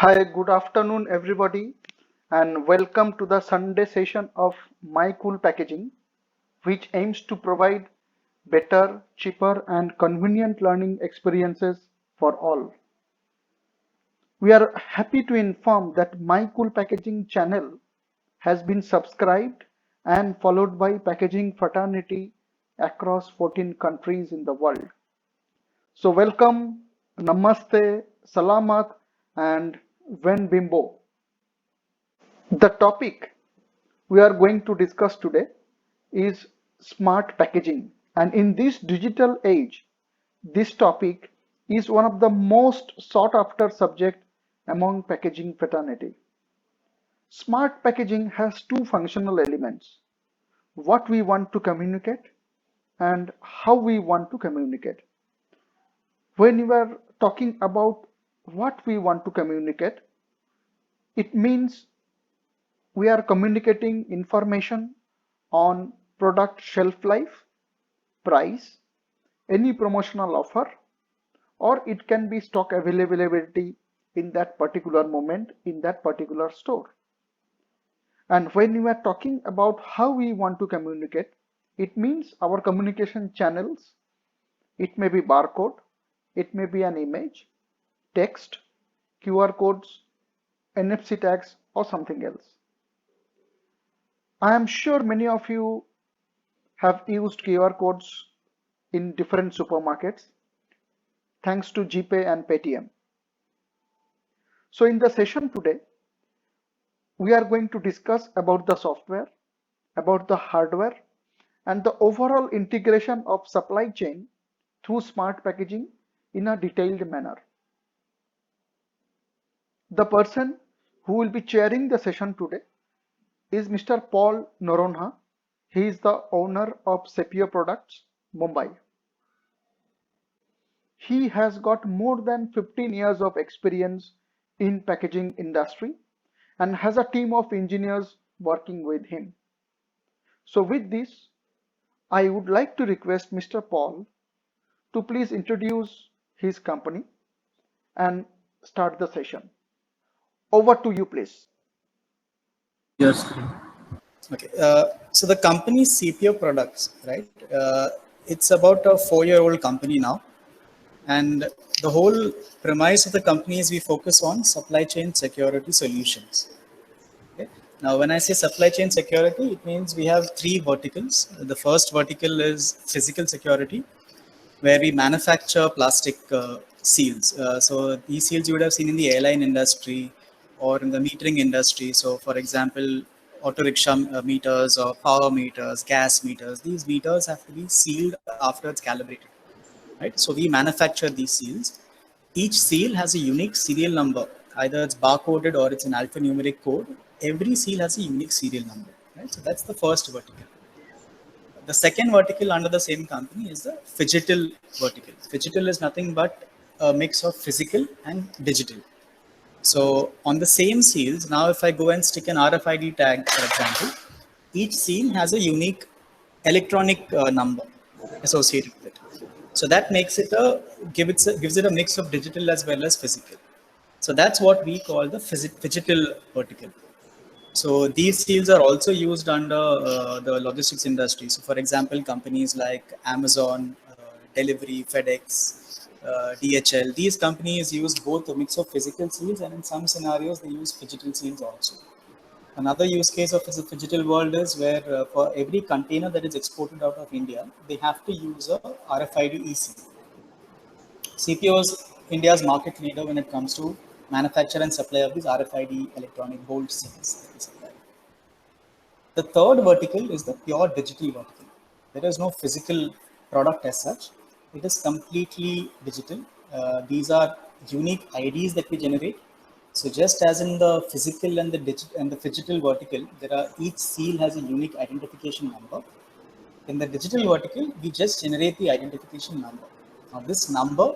Hi, good afternoon, everybody, and welcome to the Sunday session of My Cool Packaging, which aims to provide better, cheaper, and convenient learning experiences for all. We are happy to inform that My Cool Packaging channel has been subscribed and followed by packaging fraternity across 14 countries in the world. So, welcome, Namaste, Salamat, and Ven Bimbo. The topic we are going to discuss today is smart packaging. And in this digital age, this topic is one of the most sought after subject among packaging fraternity. Smart packaging has two functional elements: what we want to communicate and how we want to communicate. When we are talking about what we want to communicate, it means we are communicating information on product shelf life, price, any promotional offer, or it can be stock availability in that particular moment in that particular store. And when we are talking about how we want to communicate, it means our communication channels. It may be barcode, it may be an image, text, QR codes, NFC tags, or something else. I am sure many of you have used QR codes in different supermarkets thanks to GPay and Paytm. So in the session today, we are going to discuss about the software, about the hardware, and the overall integration of supply chain through smart packaging in a detailed manner. The person who will be chairing the session today is Mr. Paul Noronha. He is the owner of Sepio Products, Mumbai. He has got more than 15 years of experience in packaging industry and has a team of engineers working with him. So with this, I would like to request Mr. Paul to please introduce his company and start the session. Over to you, please. Yes. Okay. So the company CPO Products, right? It's about a 4-year-old company now. And the whole premise of the company is we focus on supply chain security solutions. Okay? Now, when I say supply chain security, it means we have 3 verticals. The first vertical is physical security, where we manufacture plastic seals. So these seals you would have seen in the airline industry or in the metering industry. So for example, auto rickshaw meters or power meters, gas meters, these meters have to be sealed after it's calibrated, right? So we manufacture these seals. Each seal has a unique serial number. Either it's barcoded or it's an alphanumeric code. Every seal has a unique serial number, right? So that's the first vertical. The second vertical under the same company is the phygital vertical. Phygital is nothing but a mix of physical and digital. So on the same seals, now if I go and stick an RFID tag, for example, each seal has a unique electronic number associated with it. So that makes it gives it a mix of digital as well as physical. So that's what we call the phygital vertical. So these seals are also used under the logistics industry. So for example, companies like Amazon, Delivery, FedEx, DHL, these companies use both a mix of physical seals, and in some scenarios they use phygital seals also. Another use case of the phygital world is where for every container that is exported out of India, they have to use a RFID e-seal. CPO is India's market leader when it comes to manufacture and supply of these RFID electronic gold seals. The third vertical is the pure digital vertical. There is no physical product as such. It is completely digital. These are unique IDs that we generate. So just as in the physical and the digital and the phygital vertical, each seal has a unique identification number. In the digital vertical, we just generate the identification number. Now this number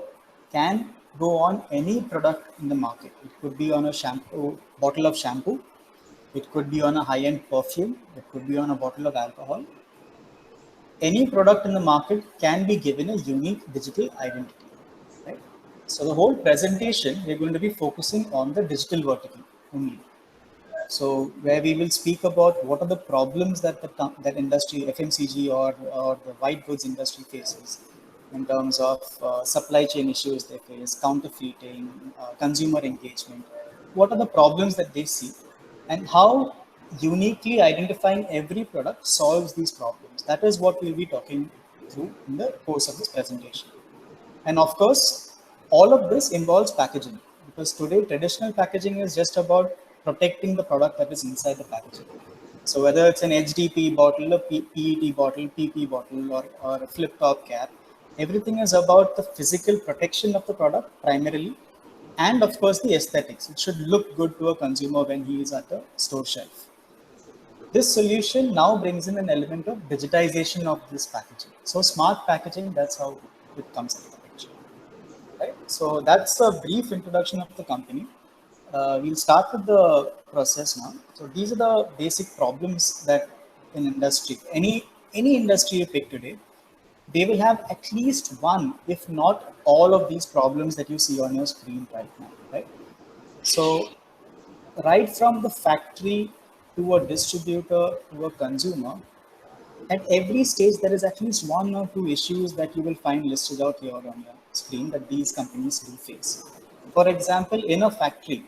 can go on any product in the market. It could be on a bottle of shampoo. It could be on a high-end perfume. It could be on a bottle of alcohol. Any product in the market can be given a unique digital identity, right? So the whole presentation, we're going to be focusing on the digital vertical only. So where we will speak about what are the problems that that industry, FMCG or the white goods industry faces in terms of supply chain issues they face, counterfeiting, consumer engagement. What are the problems that they see, and how uniquely identifying every product solves these problems. That is what we'll be talking through in the course of this presentation. And of course, all of this involves packaging, because today traditional packaging is just about protecting the product that is inside the packaging. So whether it's an HDP bottle, a PET bottle, PP bottle, or a flip top cap, everything is about the physical protection of the product primarily, and of course the aesthetics. It should look good to a consumer when he is at the store shelf. This solution now brings in an element of digitization of this packaging. So smart packaging, that's how it comes into the picture. Right? So that's a brief introduction of the company. We'll start with the process now. So these are the basic problems that in industry, any industry you pick today, they will have at least one, if not all of these problems that you see on your screen right now. Right? So right from the factory to a distributor to a consumer, at every stage, there is at least one or two issues that you will find listed out here on your screen that these companies do face. For example, in a factory,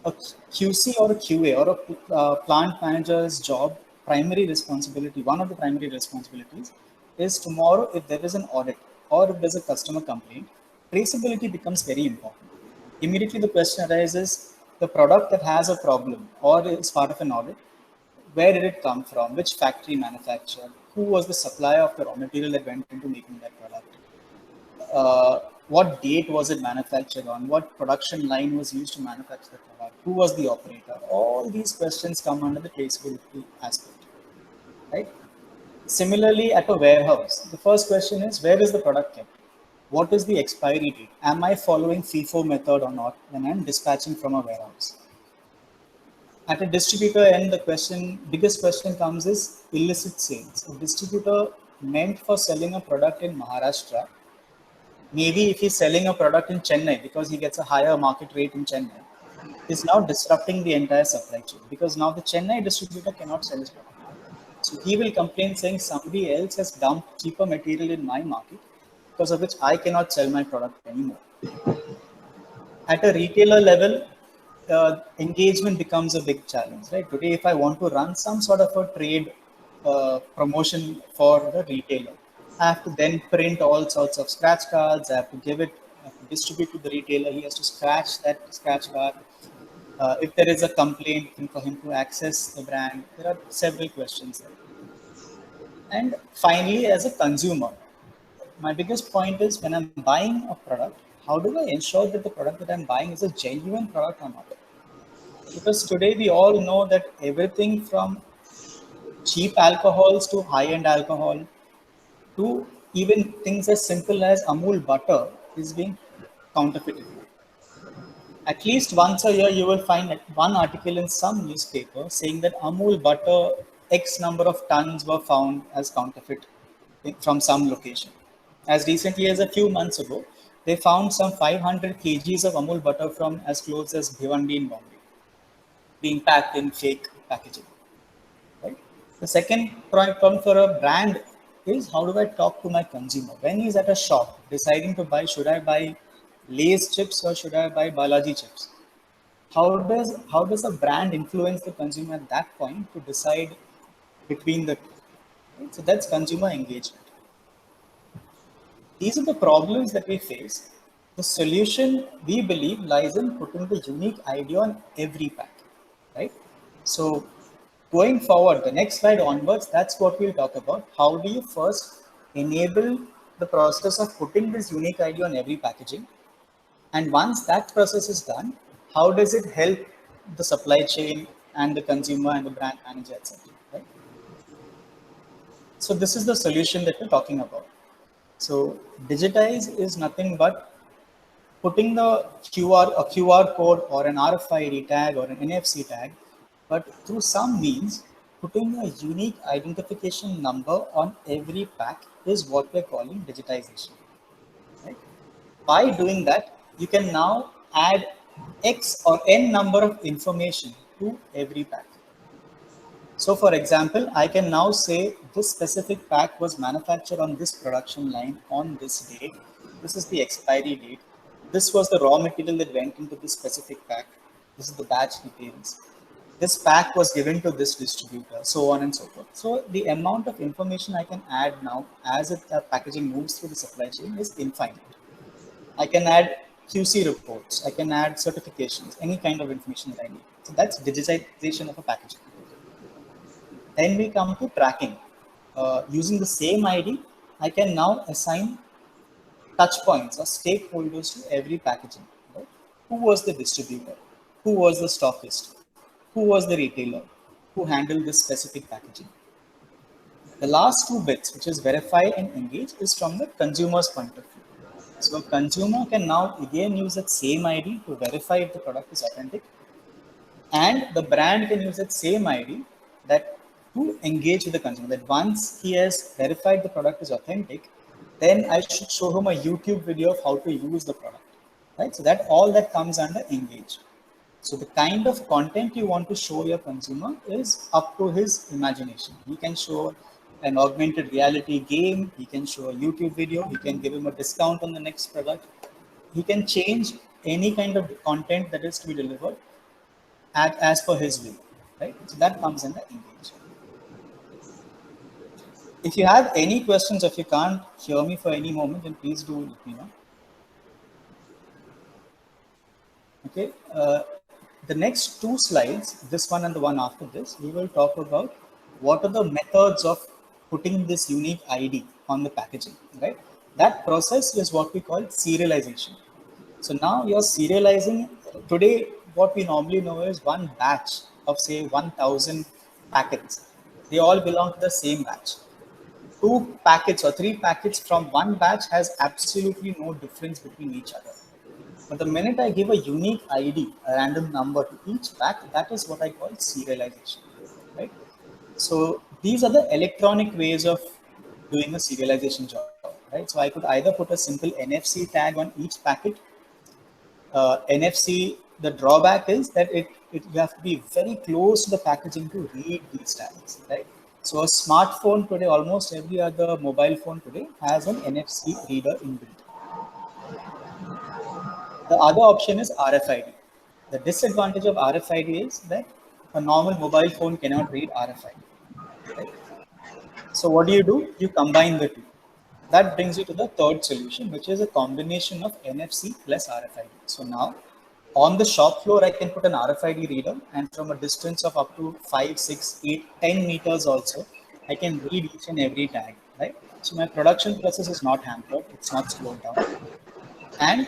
a QC or a QA or a plant manager's job, primary responsibility, one of the primary responsibilities is tomorrow, if there is an audit or if there's a customer complaint, traceability becomes very important. Immediately, the question arises, the product that has a problem or is part of an audit, where did it come from? Which factory manufactured? Who was the supplier of the raw material that went into making that product? What date was it manufactured on? What production line was used to manufacture the product? Who was the operator? All these questions come under the traceability aspect, right? Similarly, at a warehouse, the first question is, where is the product kept? What is the expiry date? Am I following FIFO method or not when I'm dispatching from a warehouse? At a distributor end, the biggest question comes is illicit sales. A distributor meant for selling a product in Maharashtra, maybe if he's selling a product in Chennai because he gets a higher market rate in Chennai, is now disrupting the entire supply chain, because now the Chennai distributor cannot sell his product. So he will complain saying somebody else has dumped cheaper material in my market, because of which I cannot sell my product anymore. At a retailer level, engagement becomes a big challenge, right? Today, if I want to run some sort of a trade promotion for the retailer, I have to then print all sorts of scratch cards. I have to I have to distribute to the retailer. He has to scratch that scratch card. If there is a complaint for him to access the brand, there are several questions there. And finally, as a consumer, my biggest point is, when I'm buying a product, how do I ensure that the product that I'm buying is a genuine product or not? Because today we all know that everything from cheap alcohols to high-end alcohol to even things as simple as Amul butter is being counterfeited. At least once a year, you will find one article in some newspaper saying that Amul butter X number of tons were found as counterfeit from some location. As recently as a few months ago, they found some 500 kgs of Amul butter from as close as Bhiwandi in Bombay, being packed in fake packaging. Right? The second problem for a brand is, how do I talk to my consumer when he's at a shop deciding to buy, should I buy Lay's chips or should I buy Balaji chips? How does a brand influence the consumer at that point to decide between the two? Right? So that's consumer engagement. These are the problems that we face. The solution, we believe, lies in putting the unique idea on every pack, right? So going forward, the next slide onwards, that's what we'll talk about. How do you first enable the process of putting this unique idea on every packaging? And once that process is done, how does it help the supply chain and the consumer and the brand manager, etc. Right? So this is the solution that we're talking about. So digitize is nothing but putting the a QR code or an RFID tag or an NFC tag, but through some means, putting a unique identification number on every pack is what we're calling digitization. Right? By doing that, you can now add X or N number of information to every pack. So for example, I can now say this specific pack was manufactured on this production line on this date. This is the expiry date. This was the raw material that went into this specific pack. This is the batch details. This pack was given to this distributor, so on and so forth. So the amount of information I can add now as packaging moves through the supply chain is infinite. I can add QC reports, I can add certifications, any kind of information that I need. So that's digitization of a packaging. Then we come to tracking. Using the same ID, I can now assign touch points or stakeholders to every packaging. Right? Who was the distributor? Who was the stockist? Who was the retailer? Who handled this specific packaging? The last two bits, which is verify and engage, is from the consumer's point of view. So a consumer can now again use that same ID to verify if the product is authentic, and the brand can use that same ID that to engage with the consumer. That once he has verified the product is authentic, then I should show him a YouTube video of how to use the product, right? So that all that comes under engage. So the kind of content you want to show your consumer is up to his imagination. He can show an augmented reality game, he can show a YouTube video, he can give him a discount on the next product. He can change any kind of content that is to be delivered as per his will, right? So that comes under engage. If you have any questions, if you can't hear me for any moment, then please do let me know. Okay. The next two slides, this one and the one after this, we will talk about what are the methods of putting this unique ID on the packaging, right? That process is what we call serialization. So now you're serializing. Today, what we normally know is one batch of say 1,000 packets. They all belong to the same batch. Two packets or three packets from one batch has absolutely no difference between each other. But the minute I give a unique ID, a random number to each pack, that is what I call serialization, right? So these are the electronic ways of doing a serialization job, right? So I could either put a simple NFC tag on each packet. NFC, the drawback is that you have to be very close to the packaging to read these tags, right? So a smartphone today, almost every other mobile phone today has an NFC reader inbuilt. The other option is RFID. The disadvantage of RFID is that a normal mobile phone cannot read RFID. Right? So what do? You combine the two. That brings you to the third solution, which is a combination of NFC plus RFID. So now on the shop floor, I can put an RFID reader, and from a distance of up to 5, 6, 8, 10 meters also, I can read each and every tag, right? So my production process is not hampered, it's not slowed down. And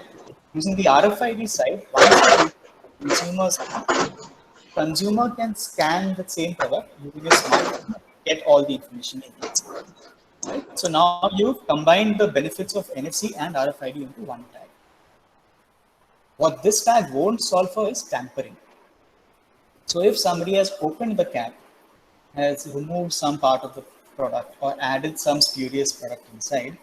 using the RFID side, once the consumer can scan the same product using a smartphone, get all the information he needs. Right? So now you've combined the benefits of NFC and RFID into one tag. What this tag won't solve for is tampering. So if somebody has opened the cap, has removed some part of the product or added some spurious product inside,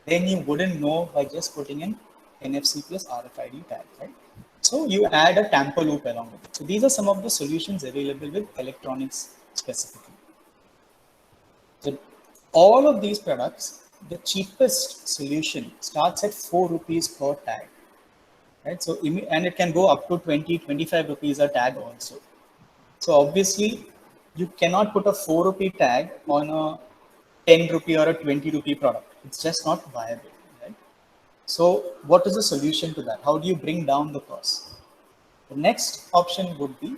then you wouldn't know by just putting in NFC plus RFID tag, right? So you add a tamper loop along with it. So these are some of the solutions available with electronics specifically. So all of these products, the cheapest solution starts at 4 rupees per tag, right? So, and it can go up to 20, 25 rupees a tag also. So obviously you cannot put a 4 rupee tag on a 10 rupee or a 20 rupee product. It's just not viable, right? So what is the solution to that? How do you bring down the cost? The next option would be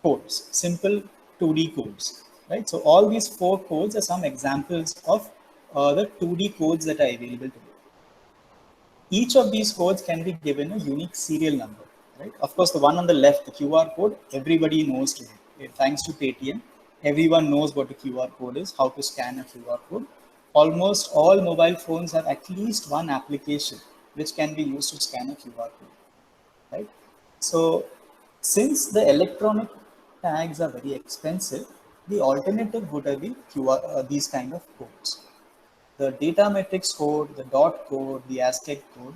codes, simple 2D codes, right? So all these 4 codes are some examples of the 2D codes that are available today. Each of these codes can be given a unique serial number, right? Of course, the one on the left, the QR code, everybody knows today. Thanks to Paytm, everyone knows what a QR code is, how to scan a QR code. Almost all mobile phones have at least one application which can be used to scan a QR code, right? So since the electronic tags are very expensive, the alternative would be these kind of codes. The data matrix code, the dot code, the ASCII code,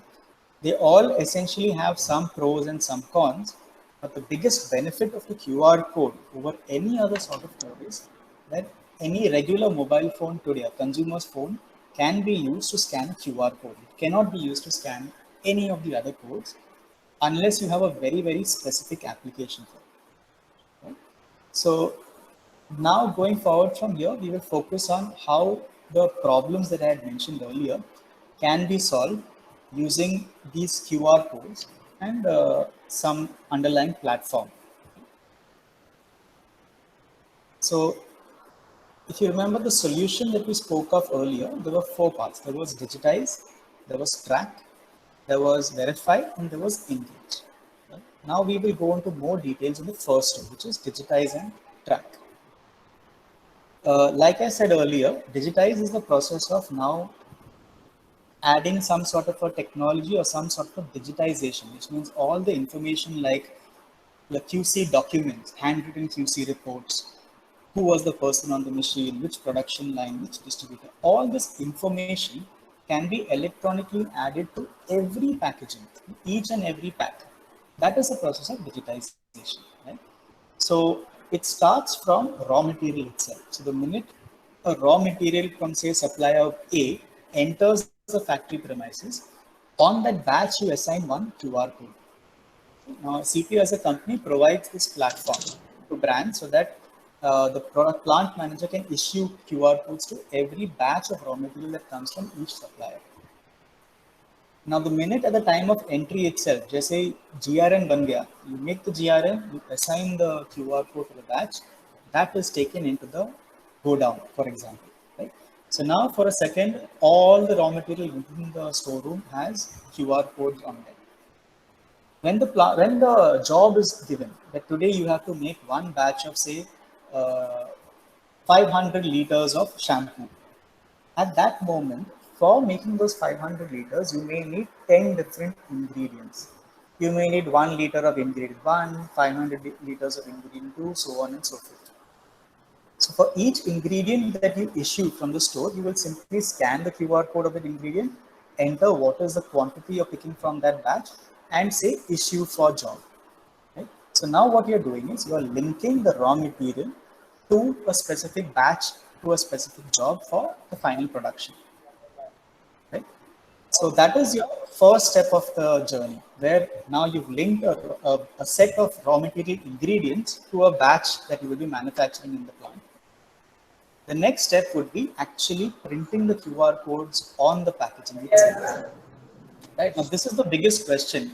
They all essentially have some pros and some cons, but the biggest benefit of the QR code over any other sort of code is that any regular mobile phone today, a consumer's phone, can be used to scan a QR code. It cannot be used to scan any of the other codes unless you have a very, very specific application for it. Right? So now going forward from here, we will focus on how the problems that I had mentioned earlier can be solved using these QR codes and some underlying platform. So if you remember the solution that we spoke of earlier, there were four parts. There was digitize, there was track, there was verify, and there was engage. Right? Now we will go into more details in the first two, which is digitize and track. Like I said earlier, digitize is the process of now adding some sort of a technology or some sort of digitization, which means all the information like the QC documents, handwritten QC reports, who was the person on the machine, which production line, which distributor, all this information can be electronically added to every packaging, each and every pack. That is the process of digitization, right? So it starts from raw material itself. So the minute a raw material from say supplier A enters the factory premises, on that batch you assign one QR code. Now CPO as a company provides this platform to brands so that the product plant manager can issue QR codes to every batch of raw material that comes from each supplier. Now, the minute at the time of entry itself, just say GRN ban gaya, you make the GRN, you assign the QR code to the batch, that is taken into the go down, for example. Right? So now for a second, all the raw material within the storeroom has QR codes on them. When the job is given that today you have to make one batch of say uh, 500 liters of shampoo, at that moment, for making those 500 liters, you may need 10 different ingredients. You may need 1 liter of ingredient 1, 500 liters of ingredient 2, so on and so forth. So for each ingredient that you issue from the store, you will simply scan the QR code of that ingredient, enter what is the quantity you're picking from that batch, and say issue for job. Right? So now what you're doing is you're linking the raw material to a specific batch, to a specific job for the final production. Right? So that is your first step of the journey, where now you've linked a set of raw material ingredients to a batch that you will be manufacturing in the plant. The next step would be actually printing the QR codes on the packaging itself. Right? Now, this is the biggest question.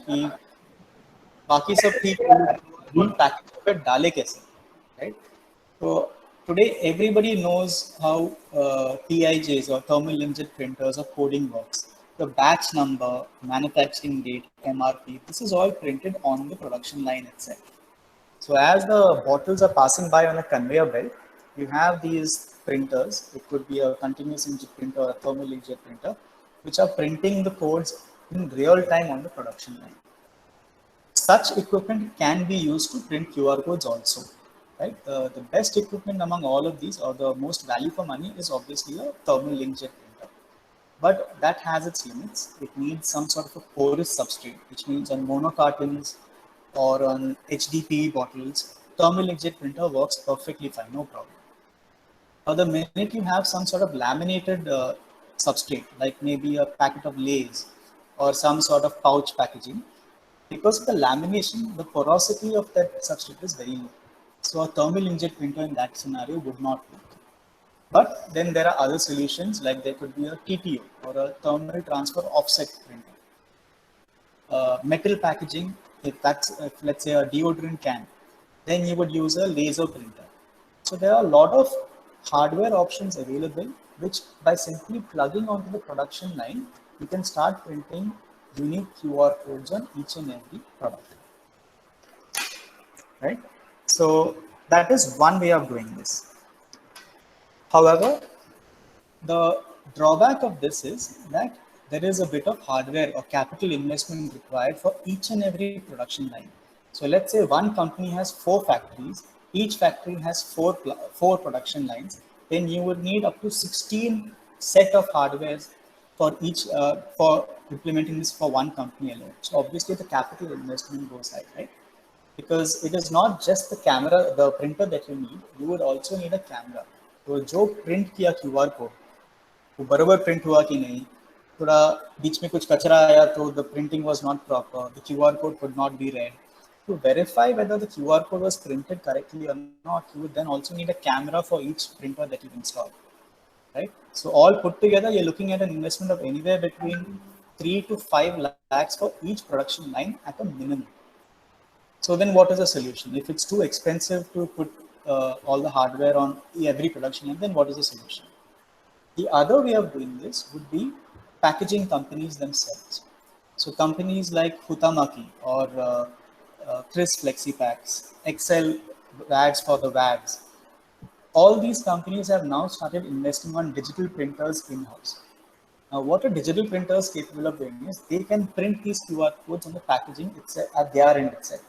बाकी सब ठीक package पे डाले कैसे, right? So today everybody knows how TIJs or thermal inkjet printers or coding works. The batch number, manufacturing date, MRP, this is all printed on the production line itself. So as the bottles are passing by on a conveyor belt, you have these printers. It could be a continuous inkjet printer or a thermal inkjet printer, which are printing the codes in real time on the production line. Such equipment can be used to print QR codes also, right? The best equipment among all of these, or the most value for money, is obviously a thermal inkjet printer. But that has its limits. It needs some sort of a porous substrate, which means on monocartons or on HDPE bottles, thermal inkjet printer works perfectly fine, no problem. Now, the minute you have some sort of laminated substrate, like maybe a packet of Lay's or some sort of pouch packaging, because of the lamination, the porosity of that substrate is very low. So a thermal inkjet printer in that scenario would not work. But then there are other solutions, like there could be a TTO or a thermal transfer offset printer. Metal packaging, if let's say a deodorant can, then you would use a laser printer. So there are a lot of hardware options available, which by simply plugging onto the production line, you can start printing unique QR codes on each and every product. Right? So that is one way of doing this. However, the drawback of this is that there is a bit of hardware or capital investment required for each and every production line. So let's say one company has 4 factories, each factory has four production lines, then you would need up to 16 set of hardwares for each for implementing this for one company alone. So obviously the capital investment goes high, right? Because it is not just the camera, the printer that you need. You would also need a camera. तो जो print किया QR code वो बराबर print हुआ कि नहीं, थोड़ा बीच में कुछ कचरा आया तो the printing was not proper, the QR code could not be read. To verify whether the QR code was printed correctly or not, you would then also need a camera for each printer that you've installed, right? So all put together, you're looking at an investment of anywhere between 3 to 5 lakhs for each production line at a minimum. So then what is the solution? If it's too expensive to put all the hardware on every production line, then what is the solution? The other way of doing this would be packaging companies themselves. So companies like Huhtamaki or Chris FlexiPacks, Excel WADs for the WADs, all these companies have now started investing on digital printers in-house. Now, what a digital printer is capable of doing is they can print these QR codes on the packaging itself at their end itself.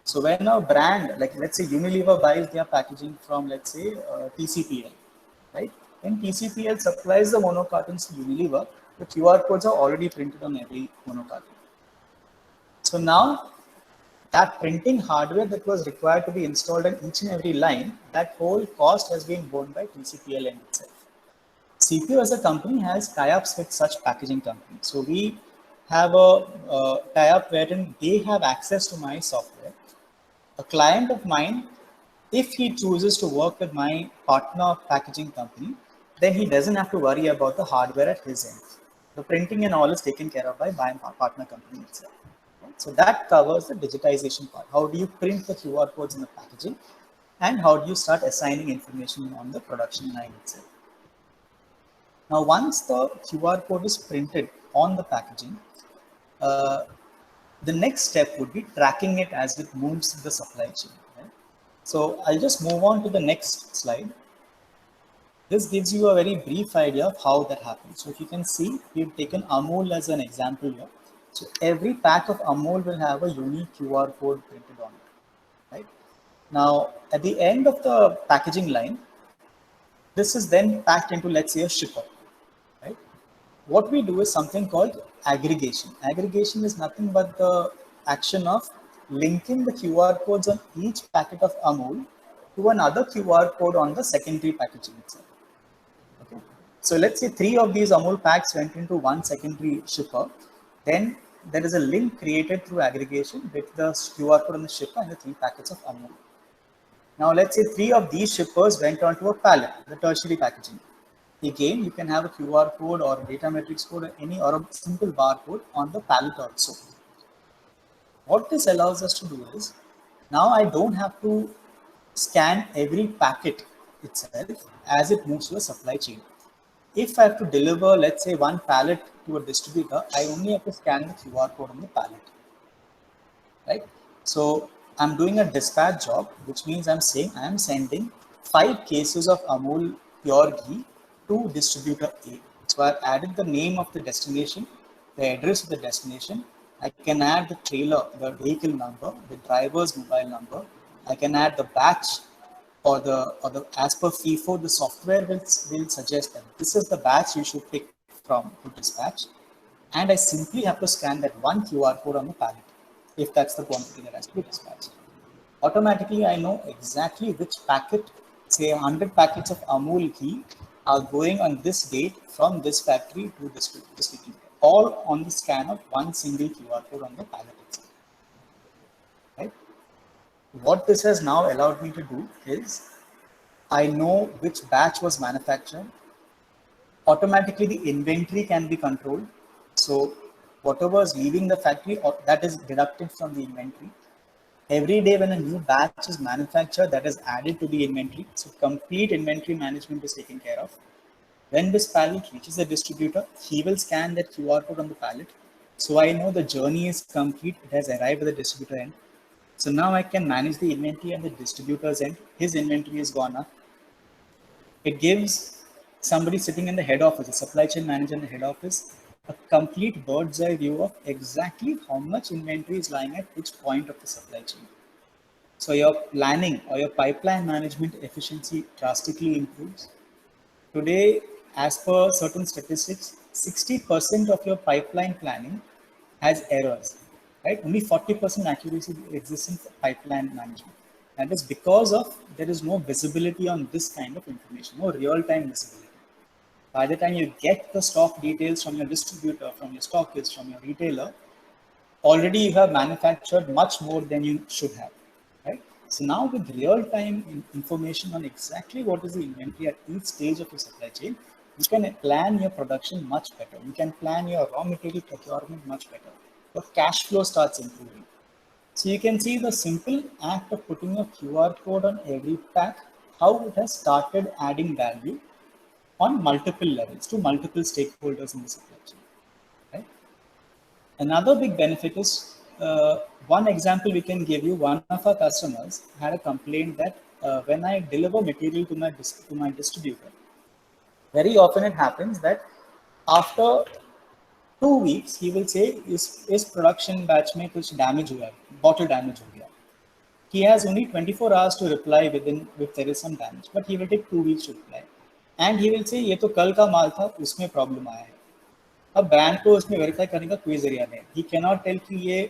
So when a brand, like let's say Unilever buys their packaging from, let's say, TCPL, right? When TCPL supplies the monocartons to Unilever, the QR codes are already printed on every monocarton. So now that printing hardware that was required to be installed on each and every line, that whole cost has been borne by TCPL end itself. CPO as a company has tie-ups with such packaging companies. So we have a tie-up wherein they have access to my software. A client of mine, if he chooses to work with my partner packaging company, then he doesn't have to worry about the hardware at his end. The printing and all is taken care of by my partner company itself. So that covers the digitization part. How do you print the QR codes in the packaging, and how do you start assigning information on the production line itself? Now, once the QR code is printed on the packaging, the next step would be tracking it as it moves through the supply chain. Right? So I'll just move on to the next slide. This gives you a very brief idea of how that happens. So if you can see, we've taken Amul as an example here. So every pack of Amul will have a unique QR code printed on it. Right? Now, at the end of the packaging line, this is then packed into, let's say, a shipper. Right? What we do is something called aggregation. Aggregation is nothing but the action of linking the QR codes on each packet of Amul to another QR code on the secondary packaging itself. Okay. So let's say 3 of these Amul packs went into one secondary shipper. Then there is a link created through aggregation with the QR code on the shipper and the 3 packets of Amul. Now let's say 3 of these shippers went onto a pallet, the tertiary packaging. Again, you can have a QR code or a data matrix code or a simple barcode on the pallet also. What this allows us to do is, now I don't have to scan every packet itself as it moves to a supply chain. If I have to deliver, let's say, one pallet to a distributor, I only have to scan the QR code on the pallet, right? So I'm doing a dispatch job, which means I'm saying I'm sending 5 cases of Amul pure ghee to distributor A. So I've added the name of the destination, the address of the destination. I can add the trailer, the vehicle number, the driver's mobile number. I can add the batch or the as per FIFO, the software will suggest that this is the batch you should pick from to dispatch. And I simply have to scan that one QR code on the pallet if that's the quantity that has to be dispatched. Automatically, I know exactly which packet, say 100 packets of Amul ghee are going on this date from this factory to this distributor, all on the scan of one single QR code on the pallet itself. Right? What this has now allowed me to do is, I know which batch was manufactured. Automatically, the inventory can be controlled. So whatever is leaving the factory, that is deducted from the inventory. Every day when a new batch is manufactured, that is added to the inventory. So complete inventory management is taken care of. When this pallet reaches the distributor, he will scan that QR code on the pallet. So I know the journey is complete. It has arrived at the distributor end. So now I can manage the inventory and the distributor's end. His inventory is gone up. It gives somebody sitting in the head office, a supply chain manager in the head office, a complete bird's eye view of exactly how much inventory is lying at which point of the supply chain. So your planning or your pipeline management efficiency drastically improves. Today, as per certain statistics, 60% of your pipeline planning has errors, right? Only 40% accuracy exists in pipeline management. That is because of there is no visibility on this kind of information, no real-time visibility. By the time you get the stock details from your distributor, from your stockist, from your retailer, already you have manufactured much more than you should have, right? So now with real-time information on exactly what is the inventory at each stage of your supply chain, you can plan your production much better. You can plan your raw material procurement much better. Your cash flow starts improving. So you can see the simple act of putting a QR code on every pack, how it has started adding value on multiple levels to multiple stakeholders in the supply chain, right? Another big benefit is one example we can give you. One of our customers had a complaint that when I deliver material to my distributor, very often it happens that after 2 weeks he will say is production batch में कुछ damage हुआ है, bottle damage हो गया. He has only 24 hours to reply within if there is some damage, but he will take 2 weeks to reply, and he will say ये तो कल का माल था उसमें प्रॉब्लम आया है. अब बैंक को उसमें वेरीफाई करने का कोई जरिया नहीं. ही कैन नॉट टेल कि ये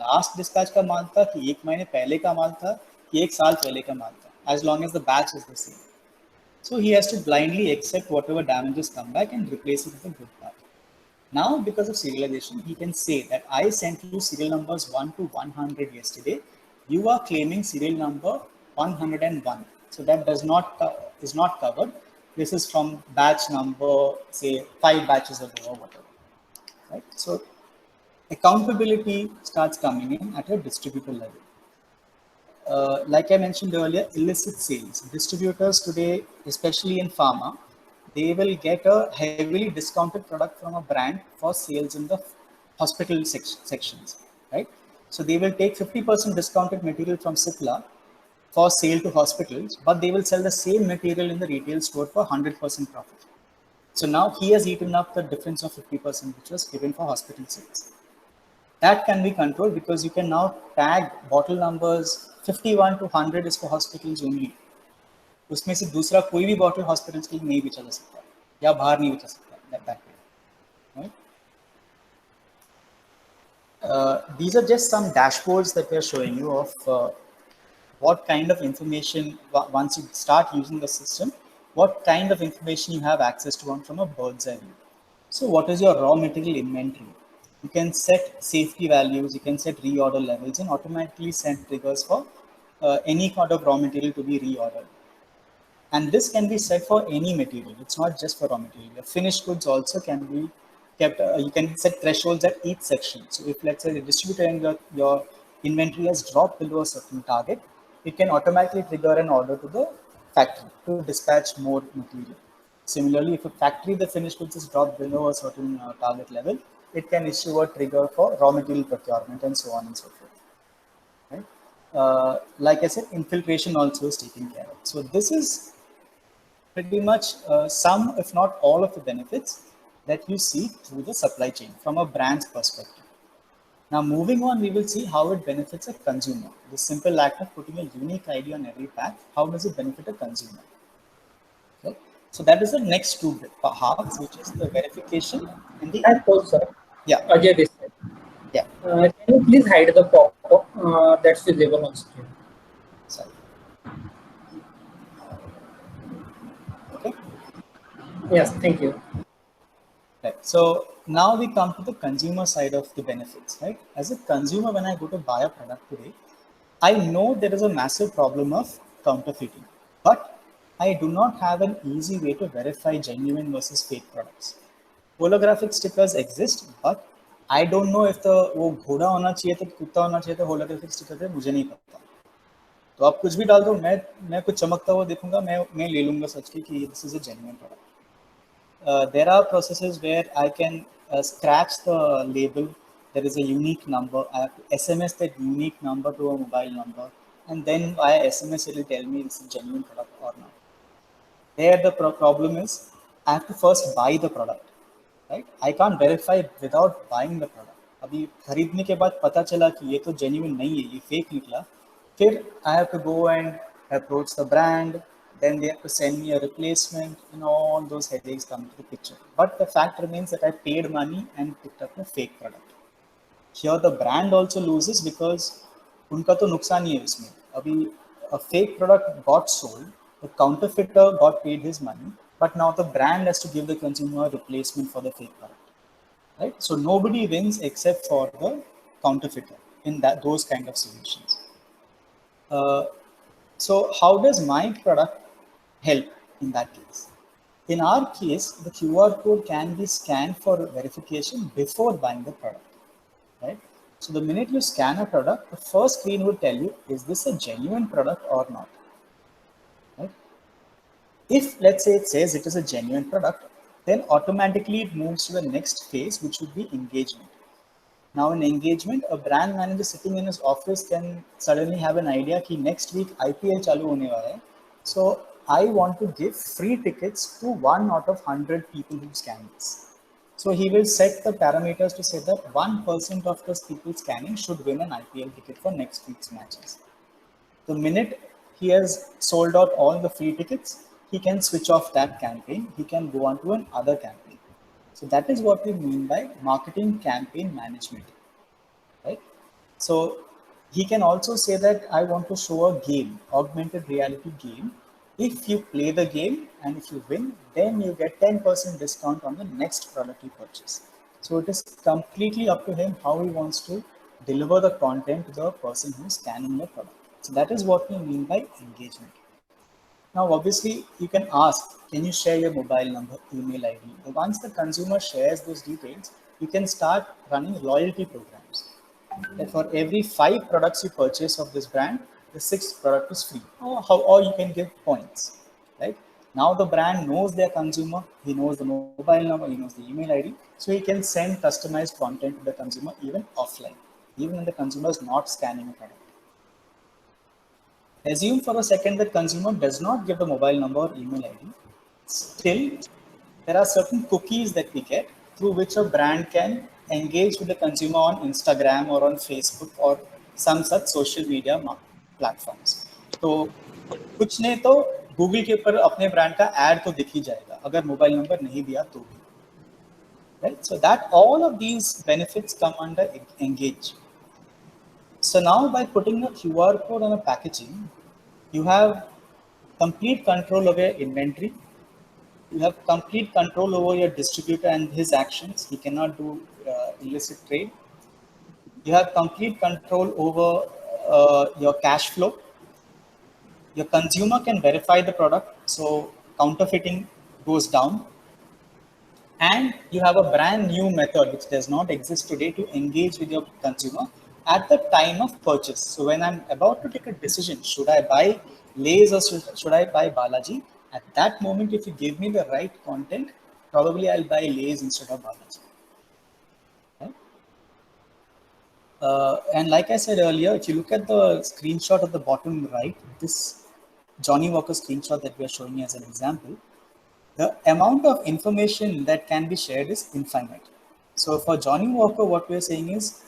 लास्ट डिस्पैच का माल था कि 1 महीने पहले का माल था कि 1 साल पहले का माल था, as long as the batch is the same. So he has to blindly accept whatever damages come back and replace it with a good part. Now, because of serialization, he can say that I sent you serial numbers 1 to 100 yesterday. You are claiming serial number 101. So that is not covered. This is from batch number, say 5 batches ago or whatever. Right? So accountability starts coming in at a distributor level. Like I mentioned earlier, illicit sales. Distributors today, especially in pharma, they will get a heavily discounted product from a brand for sales in the hospital sections, right? So they will take 50% discounted material from Cipla for sale to hospitals, but they will sell the same material in the retail store for 100% profit. So now he has eaten up the difference of 50% which was given for hospital sales. That can be controlled because you can now tag bottle numbers 51 to 100 is for hospitals only. उसमें से दूसरा कोई भी bottle hospitals के लिए नहीं बेचा जा सकता या बाहर नहीं बेचा सकता that way, right? These are just some dashboards that we are showing you of what kind of information, once you start using the system, what kind of information you have access to from a bird's eye view. So what is your raw material inventory? You can set safety values, you can set reorder levels, and automatically send triggers for any kind of raw material to be reordered. And this can be set for any material. It's not just for raw material. The finished goods also can be kept. You can set thresholds at each section. So if, let's say, the distributor and your inventory has dropped below a certain target, it can automatically trigger an order to the factory to dispatch more material. Similarly, if a factory, the finished goods is dropped below a certain target level, it can issue a trigger for raw material procurement and so on and so forth. Right? Like I said, infiltration also is taken care of. So this is pretty much some, if not all, of the benefits that you see through the supply chain from a brand's perspective. Now, moving on, we will see how it benefits a consumer. The simple act of putting a unique ID on every pack, how does it benefit a consumer? Okay. So that is the next two halves, which is the verification and the. And also, Yeah. Ajay this side. Yeah. Can you please hide the pop-up that's visible on screen? Sorry. Okay. Yes, thank you. Right. So now we come to the consumer side of the benefits, right? As a consumer, when I go to buy a product today, I know there is a massive problem of counterfeiting, but I do not have an easy way to verify genuine versus fake products. Holographic stickers exist, but I don't know if वो घोड़ा होना चाहिए तो कुत्ता होना चाहिए तो holographic sticker पे मुझे नहीं पता. तो आप कुछ भी डाल दो, मैं कुछ चमकता हुआ देखूंगा, मैं ले लूंगा सच के कि this is a genuine product. There are processes where I can scratch the label. There is a unique number. I have to SMS that unique number to a mobile number, and then via SMS it will tell me it's a genuine product or not. There the problem is I have to first buy the product, right? I can't verify without buying the product. अभी खरीदने के बाद पता चला कि ये तो genuine नहीं है, ये fake निकला. फिर I have to go and approach the brand, then they have to send me a replacement, and all those headaches come into the picture. But the fact remains that I paid money and picked up a fake product. Here the brand also loses because उनका तो नुकसान ही है इसमें. अभी a fake product got sold, the counterfeiter got paid his money, but now the brand has to give the consumer a replacement for the fake product, right? So nobody wins except for the counterfeiter in those kind of solutions. So how does my product help in that case? In our case, the QR code can be scanned for verification before buying the product, right? So the minute you scan a product, the first screen will tell you, is this a genuine product or not, right? If, let's say, it says it is a genuine product, then automatically it moves to the next phase, which would be engagement. Now in engagement, a brand manager sitting in his office can suddenly have an idea that next week IPL chalu hone wala hai. So I want to give free tickets to 1 out of 100 people who scan this. So he will set the parameters to say that 1% of those people scanning should win an IPL ticket for next week's matches. The minute he has sold out all the free tickets, he can switch off that campaign. He can go on to another campaign. So that is what we mean by marketing campaign management, right? So he can also say that I want to show a game, augmented reality game. If you play the game and if you win, then you get 10% discount on the next product you purchase. So it is completely up to him how he wants to deliver the content to the person who is scanning the product. So that is what we mean by engagement. Now, obviously, you can ask, can you share your mobile number, email ID? But once the consumer shares those details, you can start running loyalty programs. That for every 5 products you purchase of this brand, the 6th product is free. Or you can give points, right? Now the brand knows their consumer, he knows the mobile number, he knows the email ID, so he can send customized content to the consumer even offline, even when the consumer is not scanning a product. Assume for a second that consumer does not give the mobile number or email ID. Still, there are certain cookies that we get through which a brand can engage with the consumer on Instagram or on Facebook or some such social media platforms. तो कुछ नहीं तो Google के ऊपर अपने brand का add तो दिख ही जाएगा अगर मोबाइल नंबर नहीं दिया तो भी, right? So that all of these benefits come under engage. So now by putting a QR code on a packaging, you have complete control over your inventory. You have complete control over your distributor and his actions. He cannot do illicit trade. You have complete control over your cash flow. Your consumer can verify the product, so counterfeiting goes down. And you have a brand new method which does not exist today to engage with your consumer at the time of purchase. So when I'm about to take a decision, should I buy Lay's or should I buy Balaji? At that moment, if you give me the right content, probably I'll buy Lay's instead of Balaji. Right? And like I said earlier, if you look at the screenshot at the bottom right, this Johnnie Walker screenshot that we are showing you as an example, the amount of information that can be shared is infinite. So for Johnnie Walker, what we're saying is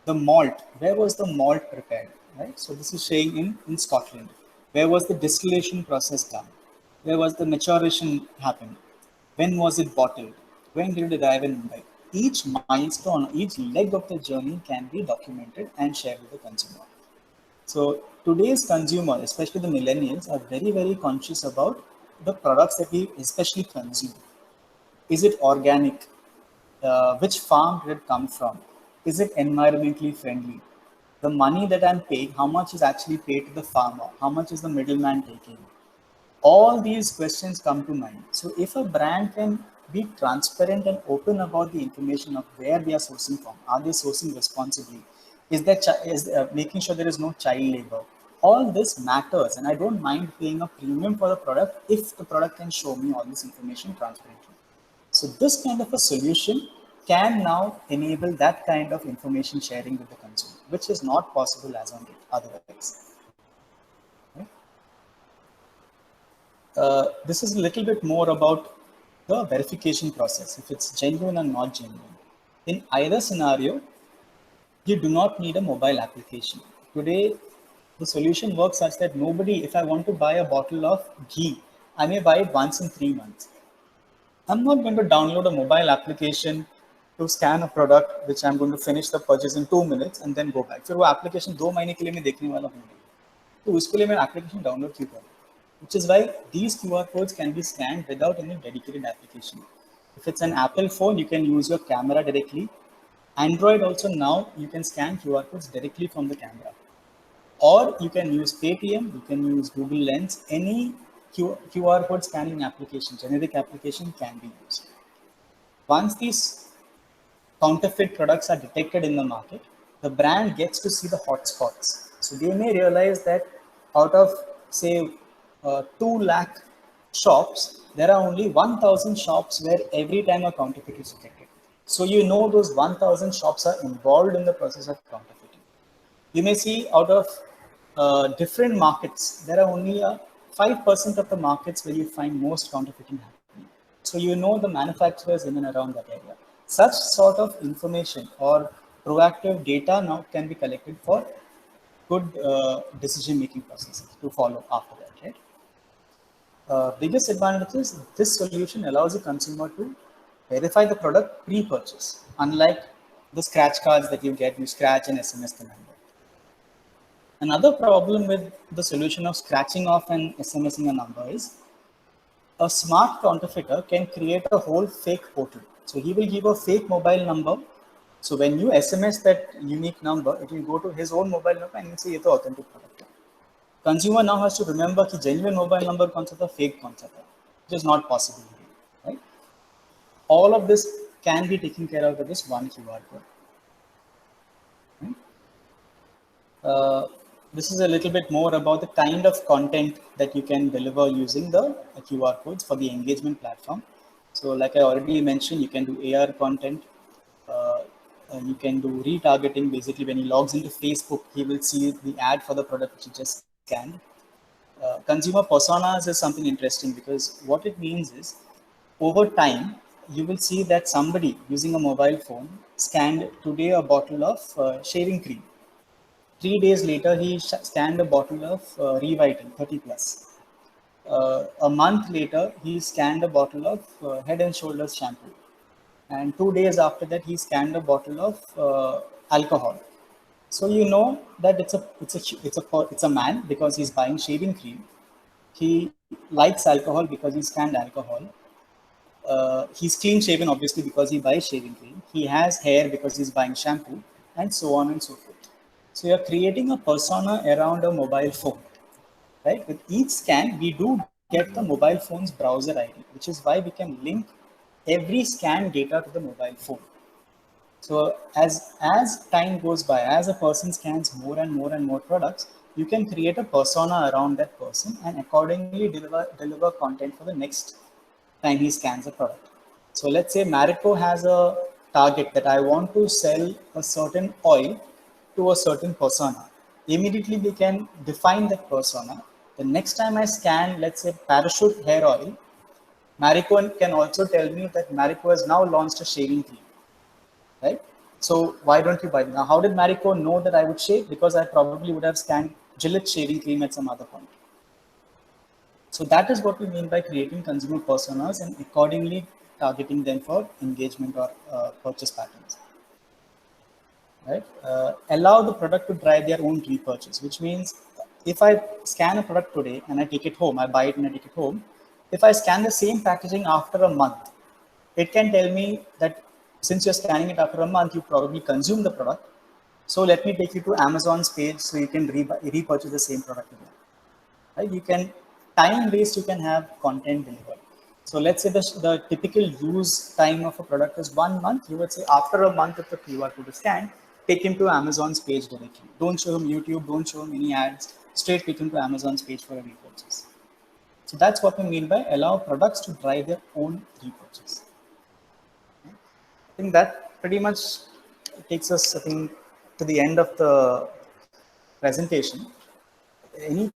the malt, where was the malt prepared, right? So this is saying in Scotland. Where was the distillation process done? Where was the maturation happened? When was it bottled? When did it arrive in Mumbai? Each milestone, each leg of the journey can be documented and shared with the consumer. So today's consumer, especially the millennials, are very, very conscious about the products that we especially consume. Is it organic? Which farm did it come from? Is it environmentally friendly? The money that I'm paying, how much is actually paid to the farmer? How much is the middleman taking? All these questions come to mind. So if a brand can be transparent and open about the information of where they are sourcing from, are they sourcing responsibly? Is making sure there is no child labor? All this matters, and I don't mind paying a premium for the product if the product can show me all this information transparently. So this kind of a solution can now enable that kind of information sharing with the consumer, which is not possible as on date otherwise. This is a little bit more about the verification process, if it's genuine or not genuine. In either scenario, you do not need a mobile application. Today, The solution works such that nobody, if I want to buy a bottle of ghee, I may buy it once in 3 months. I'm not going to download a mobile application to scan a product which I'm going to finish the purchase in 2 minutes and then go back. फिर वो application 2 महीने के लिए मैं देखने वाला हूँ नहीं, तो उसके लिए मैं application download क्यों करूँ? Which is why these QR codes can be scanned without any dedicated application. If it's an Apple phone, you can use your camera directly. Android also now you can scan QR codes directly from the camera. Or you can use Paytm, you can use Google Lens, any QR code scanning application, generic application can be used. Once these counterfeit products are detected in the market, the brand gets to see the hotspots. So they may realize that out of, say, 2 lakh shops, there are only 1,000 shops where every time a counterfeit is detected. So you know those 1,000 shops are involved in the process of counterfeiting. You may see out of different markets, there are only 5% of the markets where you find most counterfeiting happening. So you know the manufacturers in and around that area. Such sort of information or proactive data now can be collected for good decision-making processes to follow after that, right? Biggest advantage is this solution allows the consumer to verify the product pre-purchase, unlike the scratch cards that you get, you scratch and SMS the number. Another problem with the solution of scratching off and SMSing a number is a smart counterfeiter can create a whole fake portal. So he will give a fake mobile number. So when you SMS that unique number, it will go to his own mobile number and say, "This is authentic product." Consumer now has to remember that genuine mobile number concept or fake concept, which is not possible, right? All of this can be taken care of with this one QR code. Right? This is a little bit more about the kind of content that you can deliver using the QR codes for the engagement platform. So like I already mentioned, you can do AR content. You can do retargeting. Basically, when he logs into Facebook, he will see the ad for the product which he just scanned. Consumer personas is something interesting because what it means is over time, you will see that somebody using a mobile phone scanned today a bottle of shaving cream. 3 days later, he scanned a bottle of Revital 30 plus. A month later, he scanned a bottle of Head and Shoulders shampoo. And 2 days after that, he scanned a bottle of alcohol. So you know that it's a man because he's buying shaving cream. He likes alcohol because he scanned alcohol. He's clean shaven obviously because he buys shaving cream. He has hair because he's buying shampoo, and so on and so forth. So you're creating a persona around a mobile phone, right? With each scan, we do get the mobile phone's browser ID, which is why we can link every scan data to the mobile phone. So as time goes by, as a person scans more and more products, you can create a persona around that person and accordingly deliver content for the next time he scans a product. So let's say Marico has a target that I want to sell a certain oil to a certain persona. Immediately we can define that persona. The next time I scan, let's say Parachute hair oil, Marico can also tell me that Marico has now launched a shaving cream, right? So why don't you buy it? Now, how did Marico know that I would shave? Because I probably would have scanned Gillette shaving cream at some other point. So that is what we mean by creating consumer personas and accordingly targeting them for engagement or purchase patterns. Right? Allow the product to drive their own repurchase, which means if I scan a product today and I take it home, I buy it and I take it home. If I scan the same packaging after a month, it can tell me that since you're scanning it after a month, you probably consume the product. So let me take you to Amazon's page so you can repurchase the same product again. Right? You can time-based, you can have content delivered. So let's say the typical use time of a product is 1 month. You would say after a month of the QR code is scanned, take him to Amazon's page directly. Don't show him YouTube, don't show him any ads, straight take him to Amazon's page for a repurchase. So that's what we mean by allow products to drive their own repurchase. I think that pretty much takes us, I think, to the end of the presentation. Any